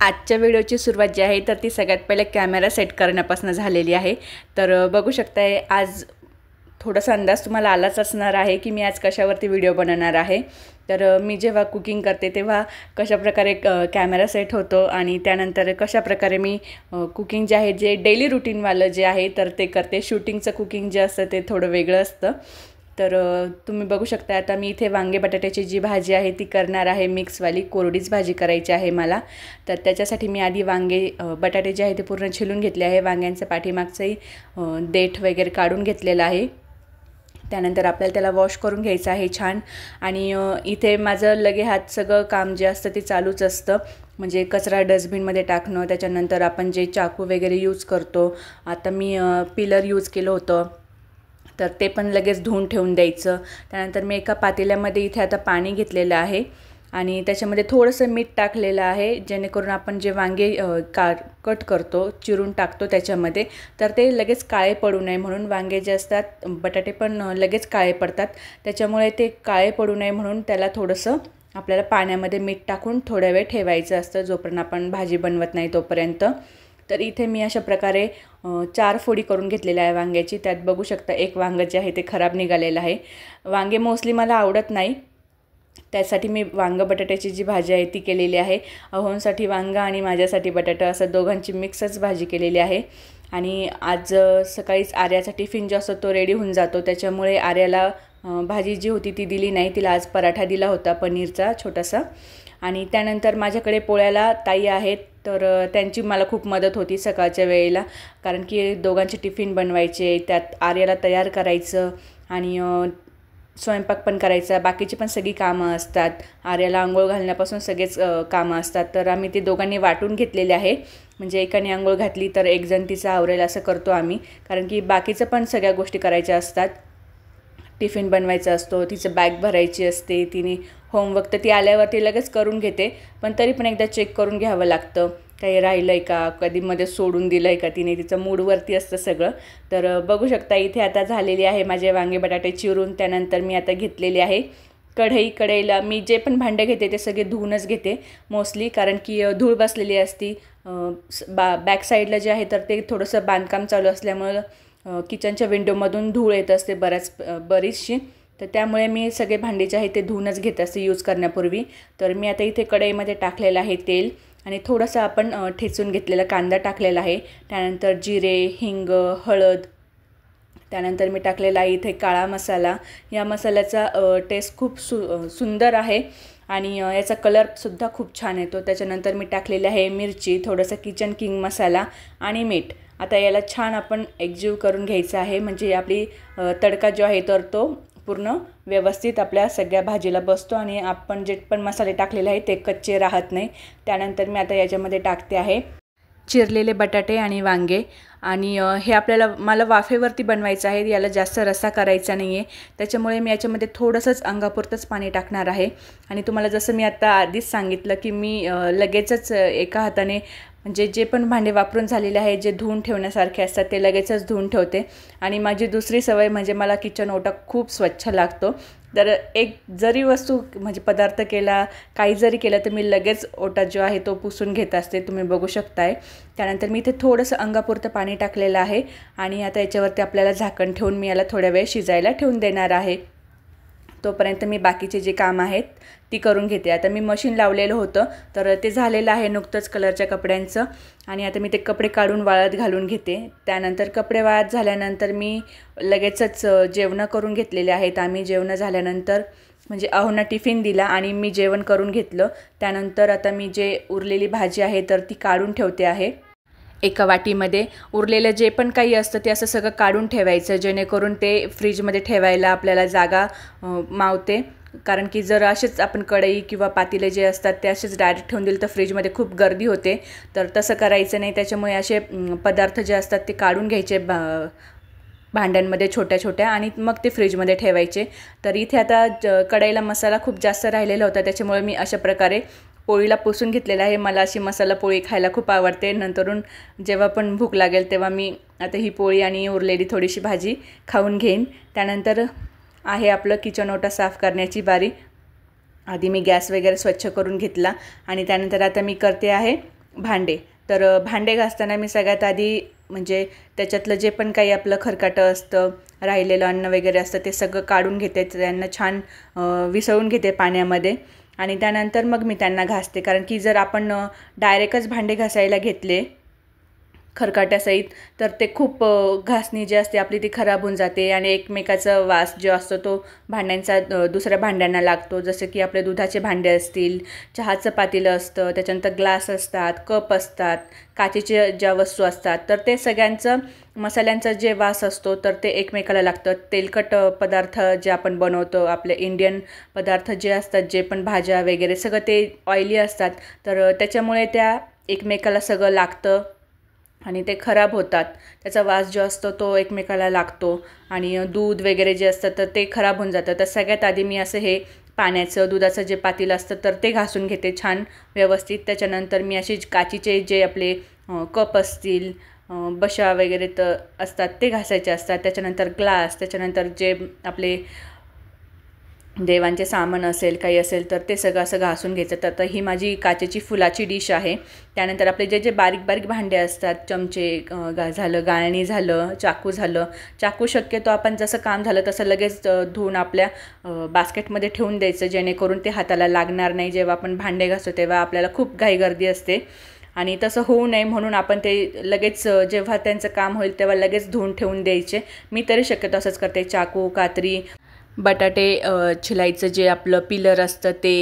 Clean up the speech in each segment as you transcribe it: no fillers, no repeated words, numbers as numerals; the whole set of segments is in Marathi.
आजच्या व्हिडिओची सुरुवात जी आहे तर ती सगळ्यात पहिले कॅमेरा सेट करण्यापासून झालेली आहे। तर बघू शकताय आज थोडासा अंदाज तुम्हाला आलाच असणार आहे की मी आज कशावरती व्हिडिओ बनवणार आहे। तर मी जेव्हा कुकिंग करते तेव्हा कशाप्रकारे कॅमेरा सेट होतो आणि त्यानंतर कशाप्रकारे मी कुकिंग जे आहे जे डेली रूटीनवालं जे आहे तर ते करते। शूटिंगचं कुकिंग जे असतं ते थोडं वेगळं असतं। तर तुम्ही बघू शकता आता मी इथे वांगे बटाट्याची जी भाजी आहे ती करणार आहे, मिक्सवाली कोरडीच भाजी करायची आहे मला। तर त्याच्यासाठी मी आधी वांगे बटाटे जे आहे ते पूर्ण छिलून घेतले आहे। वांग्यांचं पाठीमागचंही देठ वगैरे काढून घेतलेलं आहे। त्यानंतर आपल्याला त्याला वॉश करून घ्यायचं आहे छान। आणि इथे माझं लगे हात सगळं काम जे असतं ते चालूच असतं, म्हणजे कचरा डस्टबिनमध्ये टाकणं, त्याच्यानंतर आपण जे चाकू वगैरे यूज करतो, आता मी पिलर यूज केलं होतं तर ते पण लगेच धुवून ठेवून द्यायचं। त्यानंतर मी एका पातेल्यामध्ये इथे आता पाणी घेतलेलं आहे आणि त्याच्यामध्ये थोडंसं मीठ टाकलेलं आहे, जेणेकरून आपण जे वांगे कट करतो चिरून टाकतो त्याच्यामध्ये तर ते लगेच काळे पडू नये म्हणून। वांगे जे असतात बटाटे पण लगेच काळे पडतात, त्याच्यामुळे ते काळे पडू नये म्हणून त्याला थोडंसं आपल्याला पाण्यामध्ये मीठ टाकून थोड्या वेळ ठेवायचं असतं, जोपर्यंत आपण भाजी बनवत नाही तोपर्यंत। तर इथे मी अशा प्रकारे 4 फोडी करून घेतलेल्या आहे वांग्याची। त्यात बघू शकता एक वांगं जे आहे ते खराब निघालेलं आहे। वांगे मोस्टली मला आवडत नाही, त्यासाठी मी वांगं बटाट्याची जी भाजी आहे ती केलेली आहे। अहोंसाठी वांगं आणि माझ्यासाठी बटाटा असं दोघांची मिक्सच भाजी केलेली आहे। आणि आज सकाळीच आर्याचा टिफिन जो असतो तो रेडी होऊन जातो, त्याच्यामुळे आर्याला भाजी जी होती ती दिली नाही, तिला आज पराठा दिला होता पनीरचा छोटासा। आणि त्यानंतर माझ्याकडे पोळ्याला ताई आहेत, तर त्यांची मला खूप मदत होती सकाळच्या वेळेला, कारण की दोघांचे टिफिन बनवायचे, त्यात आर्याला तयार करायचं आणि स्वयंपाक पण करायचा, बाकीची पण सगळी कामं असतात, आर्याला आंघोळ घालण्यापासून सगळेच कामं असतात। तर आम्ही ते दोघांनी वाटून घेतलेले आहे, म्हणजे एकाने आंघोळ घातली तर एक जण तिचं आवरेल असं करतो आम्ही, कारण की बाकीचं पण सगळ्या गोष्टी करायच्या असतात। टिफिन बनवायचा असतो, तिचं बॅग भरायची असते, तिने होमवर्क तर ती आल्यावरती लगेच करून घेते, पण तरी पण एकदा चेक करून घ्यावं लागतं काही राहिलं आहे का, कधी मध्ये सोडून दिलं आहे का तिने, तिचं मूडवरती असतं सगळं। तर बघू शकता इथे आता झालेली आहे माझे वांगे बटाटे चिरून। त्यानंतर मी आता घेतलेली आहे कढईला मी जे पण भांडे घेते ते सगळे धुवूनच घेते मोस्टली, कारण की धूळ बसलेली असती बॅक साईडला जे आहे तर ते थोडंसं बांधकाम चालू असल्यामुळं किचनच्या विंडोमधून धूळ येत असते बरीचशी, तर त्यामुळे मी सगळे भांडे जे आहे ते धुवूनच घेत असते यूज करण्यापूर्वी। तर मी आता इथे कढईमध्ये टाकलेलं आहे तेल आणि थोडंसं आपण ठेचून घेतलेला कांदा टाकलेला आहे, त्यानंतर जिरे, हिंग, हळद, त्यानंतर मी टाकलेला आहे इथे काळा मसाला। या मसाल्याचा टेस्ट खूप सुंदर आहे आणि याचा कलरसुद्धा खूप छान येतो। त्याच्यानंतर मी टाकलेली आहे मिरची, थोडंसं किचन किंग मसाला आणि मीठ। आता याला छान आपण एकजीव करून घ्यायचं आहे, म्हणजे आपली तडका जो आहे तर तो पूर्ण व्यवस्थित आपल्या सगळ्या भाजीला बसतो आणि आपण जे पण मसाले टाकलेले आहे ते कच्चे राहत नाही। त्यानंतर मी आता याच्यामध्ये टाकते आहे चिरलेले बटाटे आणि वांगे, आणि हे मला वाफेवरती बनवायचं आहे, याला जास्त रस्सा करायचा नाही आहे, त्याच्यामुळे मी याच्यामध्ये थोडंसंच अंगापुरतंच पाणी टाकणार आहे। आणि तुम्हाला जसं मी आता आधीच सांगितलं की मी लगेचच एका हाताने म्हणजे जे पण भांडे वापरून झालेले आहे जे धुवून ठेवण्यासारखे असतात ते लगेचच धुवून ठेवते। आणि माझी दुसरी सवय म्हणजे मला किचन ओटा खूप स्वच्छ लागतो, तर एक जरी वस्तू म्हणजे पदार्थ केला काही जरी केलं तर मी लगेच ओटा जो आहे तो पुसून घेत असते, तुम्ही बघू शकताय। त्यानंतर मी इथे थोडंसं अंगापुरतं पाणी टाकलेलं आहे आणि आता याच्यावरती आपल्याला झाकण ठेवून मी याला थोड्या वेळ शिजायला ठेवून देणार आहे। तोपर्यंत मी बाकीचे जे काम आहेत ती करून घेते। आता मी मशीन लावलेलं होतं तर ते झालेलं आहे नुकतंच कलरच्या कपड्यांचं, आणि आता मी ते कपडे काढून वाळत घालून घेते। त्यानंतर कपडे वाळत झाल्यानंतर मी लगेचच जेवणं करून घेतलेले आहेत। आम्ही जेवणं झाल्यानंतर म्हणजे अहोंना टिफिन दिला आणि मी जेवण करून घेतलं। त्यानंतर आता मी जे उरलेली भाजी आहे तर ती काढून ठेवते आहे एका वाटीमध्ये। उरलेलं जे पण काही असतं ते असं सगळं काढून ठेवायचं, जेणेकरून ते फ्रीजमध्ये ठेवायला आपल्याला जागा मावते, कारण की जर असेच आपण कढई किंवा पातेले जे असतात ते असेच डायरेक्ट ठेवून दिले तर फ्रीजमध्ये खूप गर्दी होते, तर तसं करायचं नाही। त्याच्यामुळे असे पदार्थ जे असतात ते काढून घ्यायचे भांड्यांमध्ये छोट्या छोट्या आणि मग ते फ्रीजमध्ये ठेवायचे। तर इथे आता कढईला मसाला खूप जास्त राहिलेला होता, त्याच्यामुळे मी अशा प्रकारे पोळीला पुसून घेतलेला आहे। मला अशी मसाला पोळी खायला खूप आवडते, नंतरून जेव्हा पण भूक लागेल तेव्हा मी आता ही पोळी आणि उरलेली थोडीशी भाजी खाऊन घेईन। त्यानंतर आहे आपलं किचन ओटा साफ करण्याची बारी। आधी मी गॅस वगैरे स्वच्छ करून घेतला आणि त्यानंतर आता मी करते आहे भांडे. तर भांडे घासताना मी सगळ्यात आधी म्हणजे त्याच्यातलं जे पण काही आपलं खरकाटं असतं, राहिलेलं अन्न वगैरे असतं ते सगळं काढून घेते. त्यांना छान विसळून घेते पाण्यामध्ये आणि त्यानंतर मग मी त्यांना घासते. कारण की जर आपण डायरेक्टच भांडे घासायला घेतले खरकाट्यासहित तर ते खूप घासणी जी असते आपली ती खराब होऊन जाते आणि एकमेकाचा वास जो असतो तो भांड्यांचा दुसऱ्या भांड्यांना लागतो. जसं की आपले दुधाचे भांडे असतील, चहाचं पातेलं असतं, त्याच्यानंतर ग्लास असतात, कप असतात, काचेच्या ज्या वस्तू असतात, तर ते सगळ्यांचं मसाल्यांचा जे वास असतो तर ते एकमेकाला लागतं. तेलकट पदार्थ जे आपण बनवतो, आपले इंडियन पदार्थ जे असतात, जे पण भाज्या वगैरे सगळं ते ऑइली असतात, तर त्याच्यामुळे त्या एकमेकाला सगळं लागतं आणि ते खराब होतात. त्याचा वास जो असतो तो एकमेकाला लागतो आणि दूध वगैरे जे असतं तर ते खराब होऊन जातं. तर सगळ्यात आधी मी असं हे पाण्याचं दुधाचं जे पातेलं असतं तर ते घासून घेते छान व्यवस्थित. त्याच्यानंतर मी असे काचेचे जे आपले कप असतील, बशा वगैरे तर असतात ते घासायचे असतात. त्याच्यानंतर ग्लास, त्याच्यानंतर जे आपले देवांचे सामान असेल काही असेल तर ते सगळं असं घासून घ्यायचं. तर आता ही माझी काचेची फुलाची डिश आहे. त्यानंतर आपले जे जे बारीक बारीक भांडे असतात, चमचे झालं, गाळणी झालं, चाकू झालं. चाकू शक्यतो आपण जसं काम झालं तसं लगेच धुवून आपल्या बास्केटमध्ये ठेवून द्यायचं, जेणेकरून ते हाताला लागणार नाही. जेव्हा आपण भांडे घासतो तेव्हा आपल्याला खूप घाईगर्दी असते आणि तसं होऊ नये म्हणून आपण ते लगेच जेव्हा त्यांचं काम होईल तेव्हा लगेच धुवून ठेवून द्यायचे. मी तरी शक्यतो असंच करते. चाकू, कात्री, बटाटे छिलायचं जे आपलं पिलर असतं ते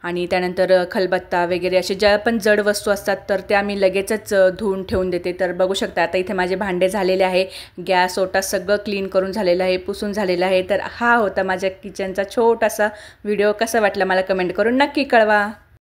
आणि त्यानंतर खलबत्ता वगैरे असे ज्या पण जड वस्तू असतात तर त्या मी लगेचच धुवून ठेवून देते. तर बघू शकता आता इथे माझे भांडे झालेले आहे. गॅस ओटा सगळं क्लीन करून झालेलं आहे, पुसून झालेलं आहे. तर हा होता माझ्या किचनचा छोटासा व्हिडिओ. कसा वाटला मला कमेंट करून नक्की कळवा.